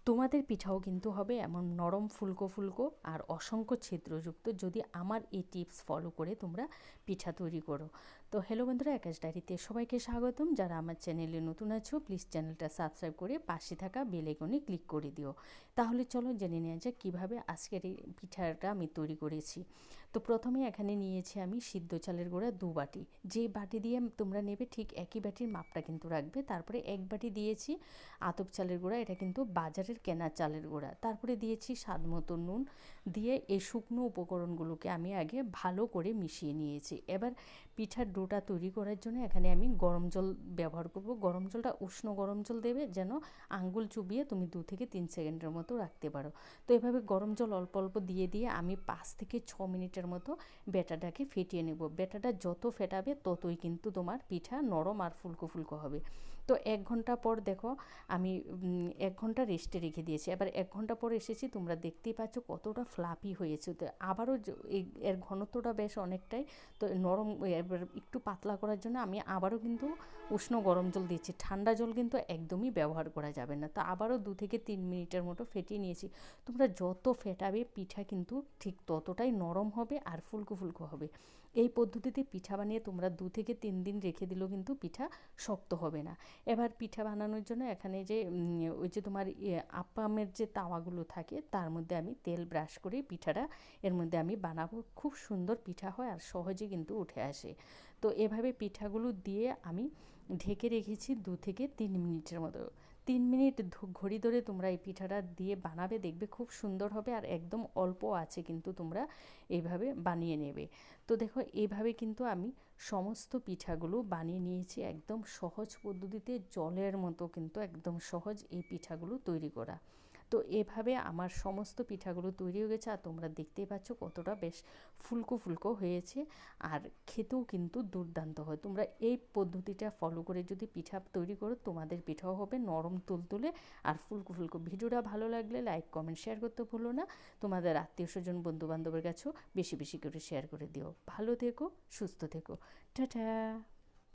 তোমাদের পিঠাও কিন্তু হবে এমন নরম ফুলকো ফুলকো আর অসংখ্য ছিদ্রযুক্ত, যদি আমার এই টিপস ফলো করে তোমরা পিঠা তৈরি করো। তো হ্যালো বন্ধুরা, আকাশ ডায়েরিতে সবাইকে স্বাগতম। যারা আমার চ্যানেলে নতুন আছো প্লিজ চ্যানেলটা সাবস্ক্রাইব করে পাশে থাকা বেল আইকনে ক্লিক করে দিও। তাহলে চলো জেনে নেওয়া যাক কীভাবে আজকের এই পিঠাটা আমি তৈরি করেছি। তো প্রথমে এখানে নিয়েছি আমি সিদ্ধ চালের গুঁড়া 2 বাটি। যে বাটি দিয়ে তোমরা নেবে ঠিক একই বাটির মাপটা কিন্তু রাখবে। তারপরে 1 বাটি দিয়েছি আতপ চালের গুঁড়া, এটা কিন্তু বাজারের কেনা চালের গুঁড়া। তারপরে দিয়েছি স্বাদ মতো নুন, দিয়ে এই শুকনো উপকরণগুলোকে আমি আগে ভালো করে মিশিয়ে নিয়েছি। এবার পিঠার ডোটা তৈরি করার জন্য এখানে আমি গরম জল ব্যবহার করব। গরম জলটা উষ্ণ গরম জল দেবে, যেন আঙ্গুল চুবিয়ে তুমি 2 থেকে 3 সেকেন্ডের মতো রাখতে পারো। তো এভাবে গরম জল অল্প অল্প দিয়ে দিয়ে আমি 5 থেকে 6 মিনিটের মতো ব্যাটাটাকে ফেটিয়ে নেব। ব্যাটাটা যত ফেটাবে ততই কিন্তু তোমার পিঠা নরম আর ফুলকো ফুলকো হবে। তো 1 ঘন্টা পর দেখো আমি 1 ঘন্টা রেস্টে রেখে দিয়েছি। এবার 1 ঘন্টা পর এসেছি, তোমরা দেখতেই পাচ্ছ কতটা ফ্লাপি হয়েছে। তো আবারও এর ঘনত্বটা বেশ অনেকটাই, তো নরম এবার একটু পাতলা করার জন্য আমি আবারও কিন্তু উষ্ণ গরম জল দিচ্ছি। ঠান্ডা জল কিন্তু একদমই ব্যবহার করা যাবে না। তো আবারও 2 থেকে 3 মিনিটের মতো ফেটিয়ে নিয়েছি। তোমরা যত ফেটাবে পিঠা কিন্তু ঠিক ততটাই নরম হবে আর ফুলকো ফুলকো হবে। এই পদ্ধতিতে পিঠা বানিয়ে তোমরা 2 থেকে 3 দিন রেখে দিলেও কিন্তু পিঠা শক্ত হবে না। এবার পিঠা বানানোর জন্য এখানে যে ওই যে তোমার আপ্পামের যে তাওয়াগুলো থাকে তার মধ্যে আমি তেল ব্রাশ করে পিঠাটা এর মধ্যে আমি বানাবো। খুব সুন্দর পিঠা হয় আর সহজে কিন্তু উঠে আসে। তো এভাবে পিঠাগুলো দিয়ে আমি ঢেকে রেখেছি 2 থেকে 3 মিনিটের মতো। 3 মিনিট ঘড়ি ধরে তোমরা এই পিঠাটা দিয়ে বানাবে, দেখবে খুব সুন্দর হবে আর একদম অল্প আছে কিন্তু তোমরা এইভাবে বানিয়ে নেবে। তো দেখো এইভাবে কিন্তু আমি সমস্ত পিঠাগুলো বানিয়ে নিয়েছি, একদম সহজ পদ্ধতিতে, জলের মতো কিন্তু একদম সহজ এই পিঠাগুলো তৈরি করা। তো এভাবে আমার সমস্ত পিঠাগুলো তৈরি হয়ে গেছে আর তোমরা দেখতেই পাচ্ছ কতটা বেশ ফুলকো ফুলকো হয়েছে আর খেতেও কিন্তু দুর্দান্ত হয়। তোমরা এই পদ্ধতিটা ফলো করে যদি পিঠা তৈরি করো তোমাদের পিঠাও হবে নরম তুলতুলে আর ফুলকো ফুলকো। ভিডিওটা ভালো লাগলে লাইক কমেন্ট শেয়ার করতে ভুলো না। তোমাদের আত্মীয় স্বজন বন্ধু বান্ধবের কাছেও বেশি বেশি করে শেয়ার করে দিও। ভালো থেকো, সুস্থ থেকো, টাটা।